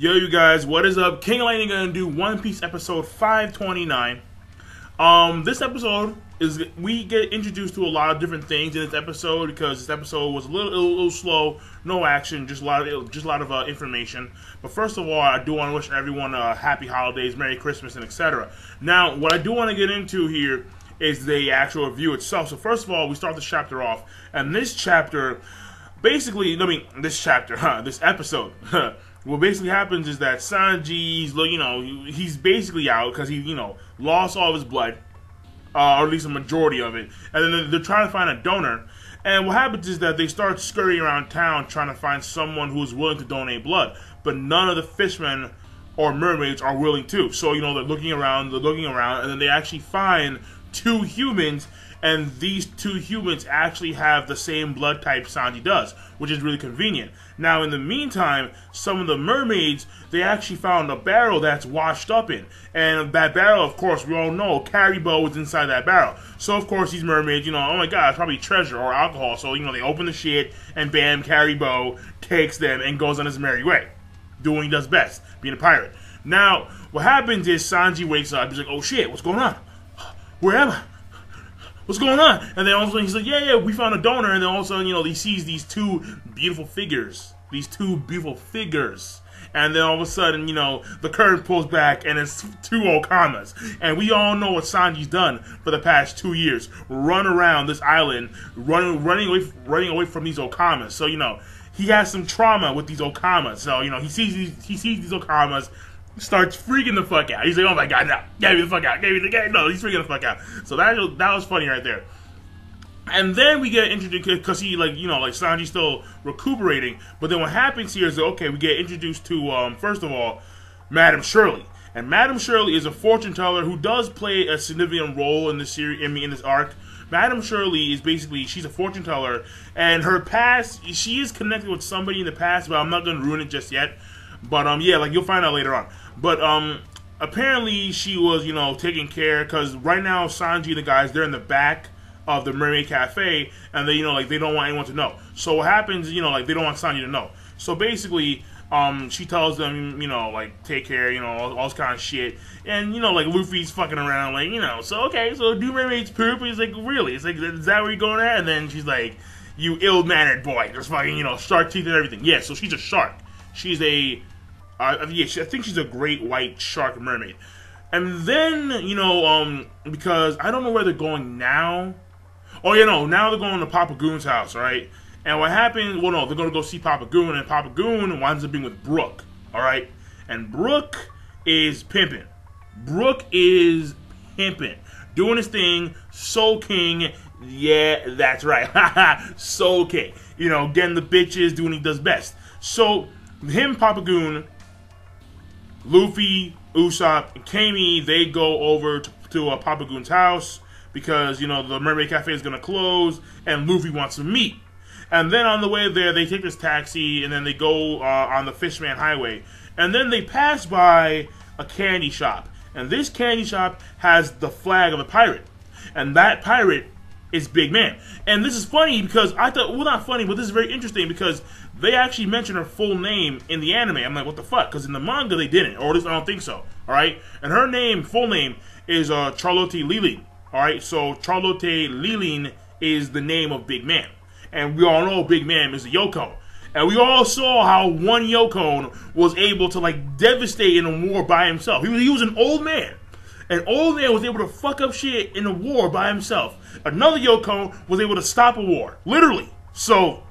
Yo, you guys, what is up? King Lightning gonna do One Piece episode 529. This episode is we get introduced to a lot of different things in this episode because this episode was a little slow, no action, just a lot of information. But first of all, I do want to wish everyone happy holidays, Merry Christmas, and etc. Now, what I do want to get into here is the actual review itself. So first of all, we start this chapter off, and this chapter, basically, this episode. What basically happens is that Sanji's, he's basically out because he, lost all of his blood, or at least a majority of it, and then they're trying to find a donor. And what happens is that they start scurrying around town trying to find someone who's willing to donate blood, but none of the fishmen or mermaids are willing to. So, they're looking around, and then they actually find two humans, and these two humans actually have the same blood type Sanji does, which is really convenient. Now, in the meantime, some of the mermaids, they actually found a barrel that's washed up in. And that barrel, of course, we all know, Caribou is inside that barrel. So, of course, these mermaids, oh my god, it's probably treasure or alcohol. So, they open the shit, and bam, Caribou takes them and goes on his merry way, doing what he does best, being a pirate. Now, what happens is Sanji wakes up, he's like, oh shit, what's going on? Where am I? What's going on? And then all of a sudden he's like, yeah, we found a donor. And then all of a sudden, he sees these two beautiful figures. And then all of a sudden, the curtain pulls back and it's two Okamas. And we all know what Sanji's done for the past 2 years. Run around this island, running away from these Okamas. So, he has some trauma with these Okamas. So, he sees these Okamas, starts freaking the fuck out. He's like, oh my god, no, get me the fuck out, no, he's freaking the fuck out. So that was funny right there. And then we get introduced, because he, Sanji's still recuperating, but then what happens here is that, okay, we get introduced to, first of all, Madame Shirley. And Madame Shirley is a fortune teller who does play a significant role in this series, in this arc. Madame Shirley is basically, she's a fortune teller, and her past, she is connected with somebody in the past, but I'm not going to ruin it just yet. But, yeah, you'll find out later on. But, apparently she was, taking care, because right now Sanji and the guys, they're in the back of the Mermaid Cafe, and they, they don't want anyone to know. So what happens, they don't want Sanji to know. So basically, she tells them, take care, all this kind of shit. And, Luffy's fucking around, so, okay, so do mermaids poop? And he's like, really? It's like, is that where you're going at? And then she's like, you ill-mannered boy. There's fucking, shark teeth and everything. Yeah, so she's a shark. She's a, I think she's a great white shark mermaid. And then, because I don't know where they're going now. Oh, now they're going to Papa Goon's house, right? And what happened, well, no, they're going to go see Papa Goon, and Papa Goon winds up being with Brook, all right? And Brook is pimping. Doing his thing, Soul King, yeah, that's right. Soul King. Getting the bitches, doing what he does best. So, him, Papa Goon, Luffy, Usopp, and Kami, they go over to Papa Goon's house because, the Mermaid Cafe is going to close, and Luffy wants to meet. And then on the way there, they take this taxi, and then they go on the Fishman Highway. And then they pass by a candy shop. And this candy shop has the flag of a pirate. And that pirate is Big Man. And this is funny because I thought, well, not funny, but this is very interesting because they actually mention her full name in the anime. I'm like, what the fuck? Because in the manga, they didn't. Or at least I don't think so. Alright? And her full name is Charlotte Lilin. Alright? So Charlotte Lilin is the name of Big Man. And we all know Big Man is a Yoko. And we all saw how one Yoko was able to, devastate in a war by himself. He was an old man. An old man was able to fuck up shit in a war by himself. Another Yoko was able to stop a war. Literally. So,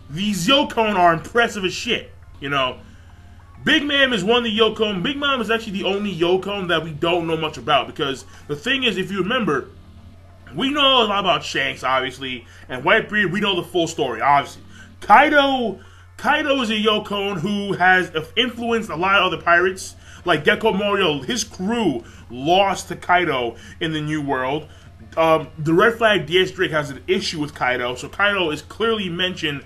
these Yokon are impressive as shit, Big Mom is one of the Yokon. Big Mom is actually the only Yokon that we don't know much about. Because the thing is, if you remember, we know a lot about Shanks, obviously. And Whitebeard, we know the full story, obviously. Kaido is a Yokon who has influenced a lot of other pirates. Like Gecko Morio, his crew lost to Kaido in the New World. The Red Flag DS Drake has an issue with Kaido, so Kaido is clearly mentioned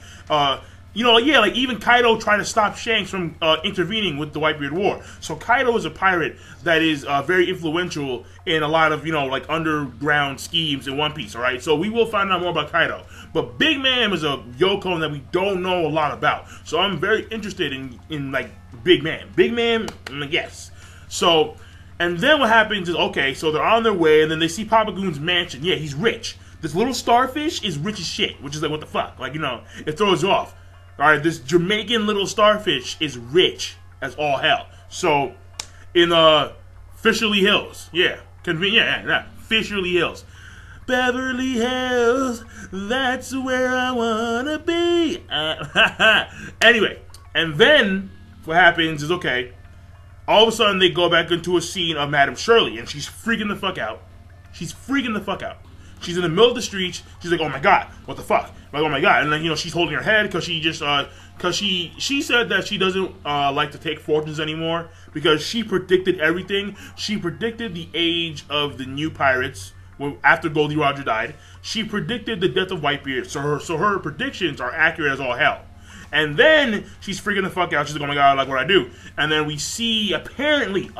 you know, yeah, like even Kaido tried to stop Shanks from intervening with the Whitebeard War. So Kaido is a pirate that is very influential in a lot of, you know, like underground schemes in One Piece, all right? So we will find out more about Kaido. But Big Man is a Yoko that we don't know a lot about. So I'm very interested in like, Big Man. Big Man, yes. So, and then what happens is, okay, so they're on their way, and then they see Papa Goon's mansion. Yeah, he's rich. This little starfish is rich as shit, which is like, what the fuck? Like, you know, it throws you off. Alright, this Jamaican little starfish is rich as all hell. So, in Fisherly Hills, yeah, convenient, yeah, Fisherly Hills. Beverly Hills, that's where I wanna be. Anyway, and then what happens is, okay, all of a sudden they go back into a scene of Madame Shirley, and she's freaking the fuck out. She's freaking the fuck out. She's in the middle of the streets. She's like, "Oh my god, what the fuck?" Like, "Oh my god!" And then, you know, she's holding her head because she just because she said that she doesn't like to take fortunes anymore because she predicted everything. She predicted the age of the new pirates after Goldie Roger died. She predicted the death of Whitebeard. So her predictions are accurate as all hell. And then she's freaking the fuck out. She's like, "Oh my god, like what I do?" And then we see apparently,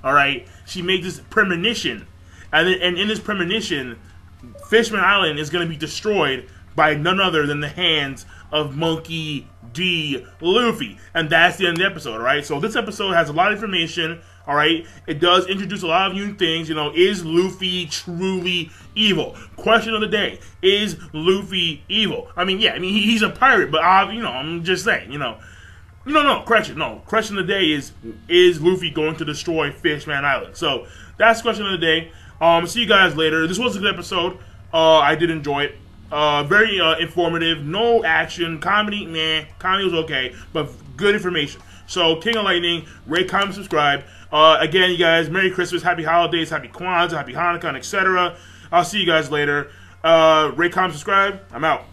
all right, she made this premonition. And in this premonition, Fishman Island is going to be destroyed by none other than the hands of Monkey D. Luffy. And that's the end of the episode, alright? So this episode has a lot of information, alright? It does introduce a lot of new things. You know, is Luffy truly evil? Question of the day, is Luffy evil? I mean, yeah, I mean, he's a pirate, but, you know, I'm just saying, you know. No, question of the day is Luffy going to destroy Fishman Island? So, that's the question of the day. See you guys later. This was a good episode. I did enjoy it. Very informative. No action. Comedy, meh. Comedy was okay, but good information. So, King of Lightning, rate, comment, subscribe. Again, you guys, Merry Christmas, Happy Holidays, Happy Kwanzaa, Happy Hanukkah, etc. I'll see you guys later. Rate, comment, subscribe. I'm out.